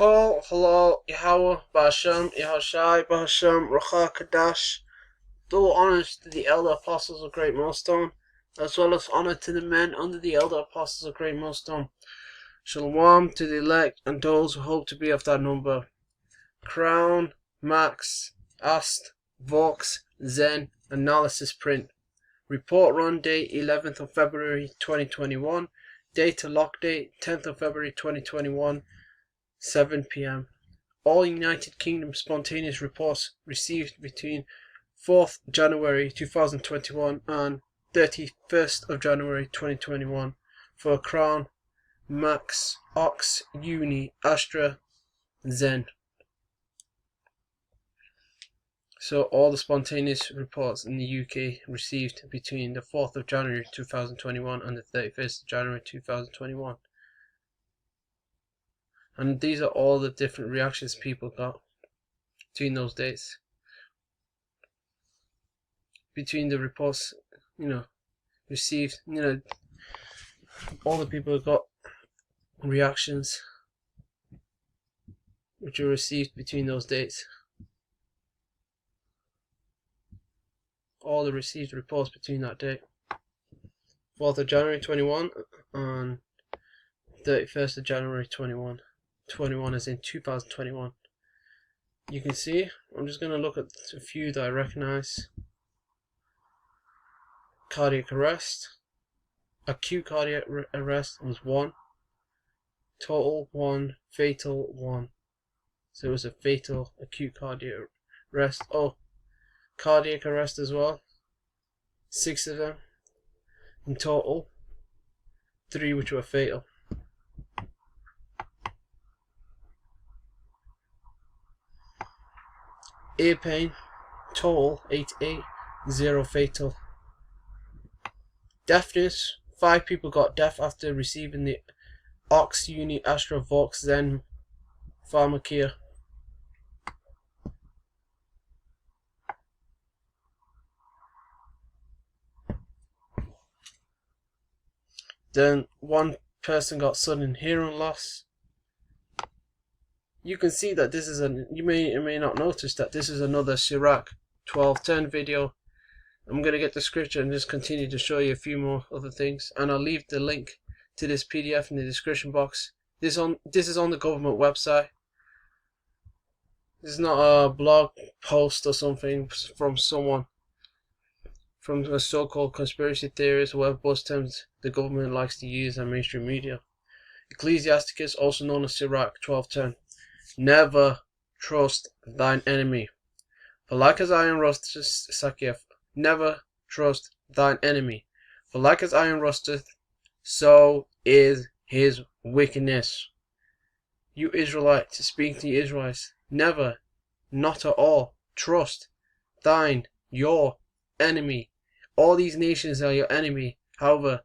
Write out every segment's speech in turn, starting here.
Kol Halal Yahweh Ba'Hashem Yahushai Ba'Hashem Ruach Kadash. Double honors to the elder apostles of Great Millstone, as well as honor to the men under the elder apostles of Great Millstone. Shalom to the elect and those who hope to be of that number. Crowna, Max, Astzen, Vox, Zen, Analysis Print. Report run date 11th of February 2021. Date to lock date 10th of February 2021, 7 p.m. All United Kingdom spontaneous reports received between 4th January 2021 and 31st of January 2021 for Crowna, Max, Ox, Uni, Astra, Zen. So all the spontaneous reports in the UK received between the 4th of January 2021 and the 31st of January 2021. And these are all the different reactions people got between those dates. Between the reports, received, all the people got reactions which were received between those dates. All the received reports between that date, 4th of January 21 and 31st of January 21. 21 is in 2021. You can see, I'm just going to look at a few that I recognize. Cardiac arrest. Acute cardiac arrest was 1. Total 1. Fatal 1. So it was a fatal acute cardiac arrest. Oh, cardiac arrest as well. 6 of them in total. 3 which were fatal. Ear pain, total 88, 0 fatal. Deafness, 5 people got deaf after receiving the Ox, Uni, Astra, Vox, Zen, Pharmakeia. Then 1 person got sudden hearing loss. You can see that this is you may or may not notice that this is another Sirach 12:10 video. I'm going to get the scripture and just continue to show you a few more other things, and I'll leave the link to this PDF in the description box. This is on the government website. This is not a blog post or something from someone, from a so-called conspiracy theorist, or whatever buzz terms the government likes to use in mainstream media. Ecclesiasticus, also known as Sirach 12:10. Never trust thine enemy, for like as iron rusteth, never trust thine enemy, for like as iron rusteth, so is his wickedness. You Israelites, speaking to the Israelites, never, not at all, trust your enemy. All these nations are your enemy. However,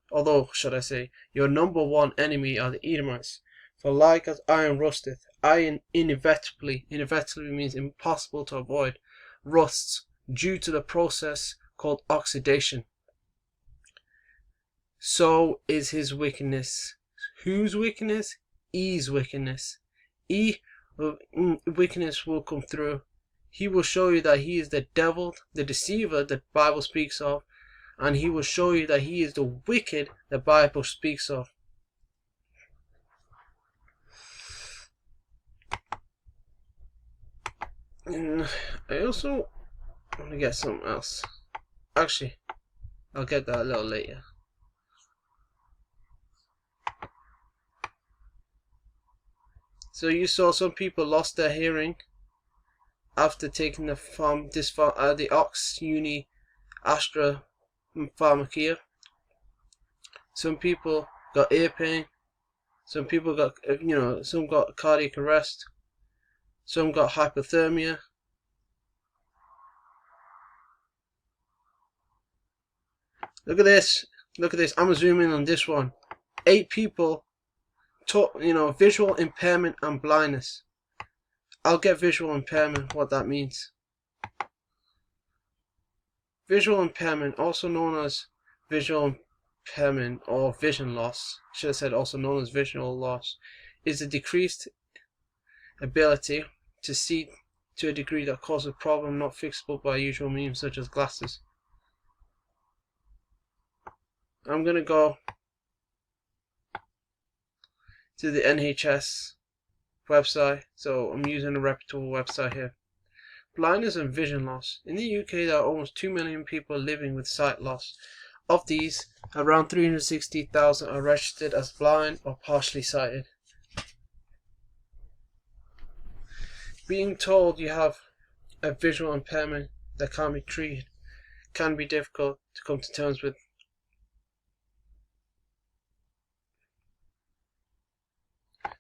should I say, your number one enemy are the Edomites. For like as iron rusteth, iron inevitably means impossible to avoid, rusts due to the process called oxidation. So is his wickedness. Whose wickedness? E's wickedness. Wickedness will come through. He will show you that he is the devil, the deceiver that the Bible speaks of, and he will show you that he is the wicked the Bible speaks of. And I also want to get something else. Actually, I'll get that a little later. So you saw some people lost their hearing after taking the Ox, Uni, Astra, and Pharmakeia. Some people got ear pain. Some people got, some got cardiac arrest. Some got hypothermia. Look at this. Look at this. I'm zooming in on this one. 8 people visual impairment and blindness. I'll get visual impairment, what that means. Visual impairment, also known as visual impairment or vision loss, should have said also known as visual loss, is a decreased ability to see to a degree that causes a problem not fixable by usual means such as glasses. I'm going to go to the NHS website, so I'm using a reputable website here. Blindness and vision loss. In the UK, there are almost 2 million people living with sight loss. Of these, around 360,000 are registered as blind or partially sighted. Being told you have a visual impairment that can't be treated can be difficult to come to terms with.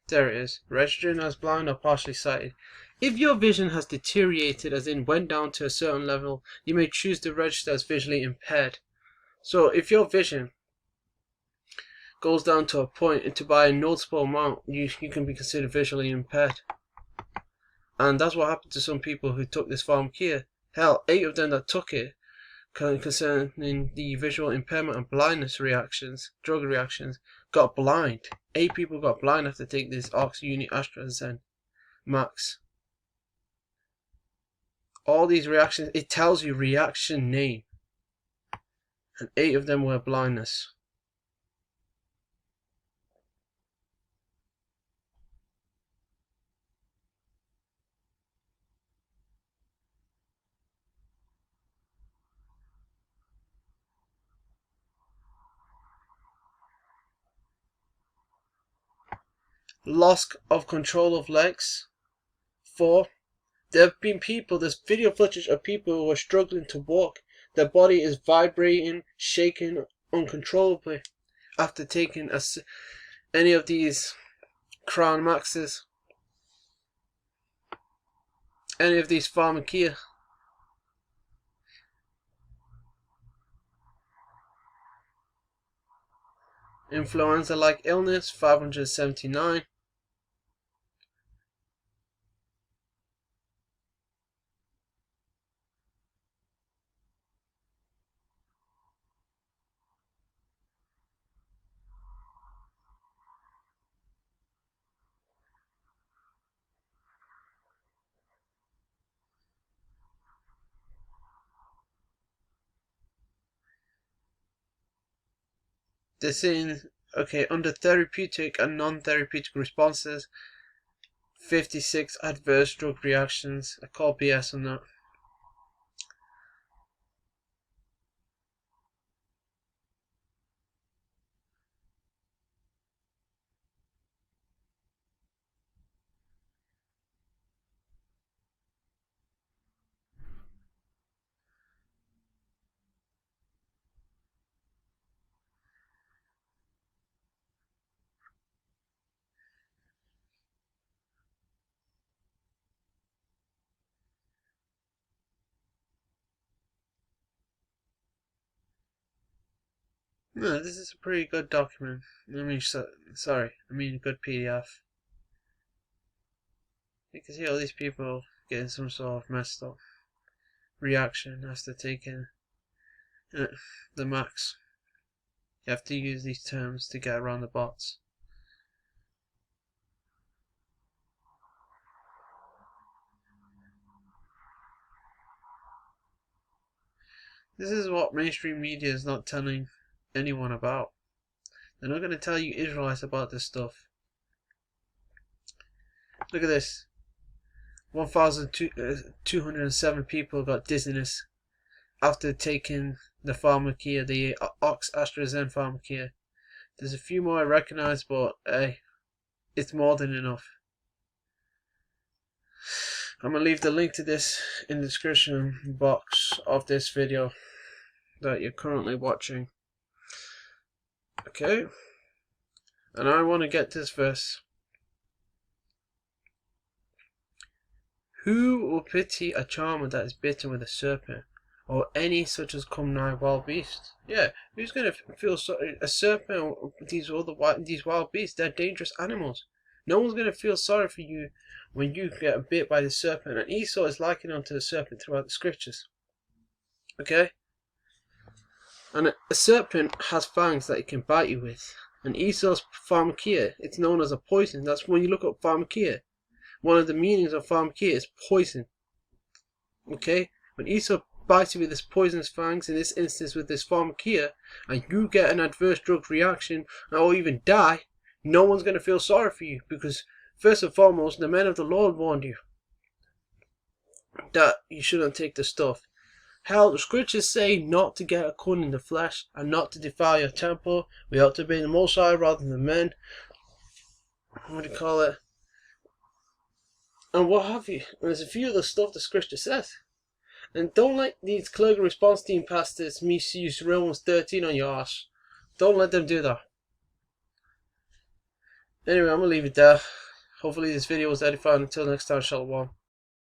There it is. Registering as blind or partially sighted. If your vision has deteriorated, as in went down to a certain level, you may choose to register as visually impaired. So if your vision goes down to a point and to by a noticeable amount, you can be considered visually impaired. And that's what happened to some people who took this Pharmakeia. Hell, 8 of them that took it, concerning the visual impairment and blindness reactions, drug reactions, got blind. 8 people got blind after taking this Uni Astzen Max. All these reactions, it tells you reaction name, and 8 of them were blindness. Loss of control of legs. 4. There have been people, there's video footage of people who are struggling to walk. Their body is vibrating, shaking uncontrollably after taking any of these Crowna Maxes, any of these Pharmakeia. Influenza-like illness, 579. They're saying, okay, under therapeutic and non-therapeutic responses, 56 adverse drug reactions. I call BS on that. No, this is a pretty good document. I mean, a good PDF. You can see all these people getting some sort of messed up reaction after taking the max. You have to use these terms to get around the bots. This is what mainstream media is not telling anyone about. They're not going to tell you Israelites about this stuff. Look at this. 1,207 people got dizziness after taking the Pharmakeia, the AstraZeneca Pharmakeia. There's a few more I recognize, but hey, it's more than enough. I'm going to leave the link to this in the description box of this video that you're currently watching. Okay, and I want to get this verse. Who will pity a charmer that is bitten with a serpent, or any such as come nigh wild beast? Yeah, who's going to feel sorry? A serpent, these wild beasts, they're dangerous animals. No one's going to feel sorry for you when you get bit by the serpent. And Esau is likened unto the serpent throughout the scriptures. Okay? And a serpent has fangs that it can bite you with. And Esau's Pharmakeia, it's known as a poison. That's when you look up Pharmakeia. one of the meanings of Pharmakeia is poison. Okay? When Esau bites you with his poisonous fangs, in this instance with this Pharmakeia, and you get an adverse drug reaction or even die, no one's going to feel sorry for you, because first and foremost, the men of the Lord warned you that you shouldn't take the stuff. Hell, the scriptures say not to get according to the flesh and not to defile your temple. We ought to obey the Most High rather than men. What do you call it? And what have you. And there's a few of the stuff the scripture says. And don't let these clergy response team pastors misuse Romans 13 on your ass. Don't let them do that. Anyway, I'm going to leave it there. Hopefully this video was edifying. Until next time, Shalom.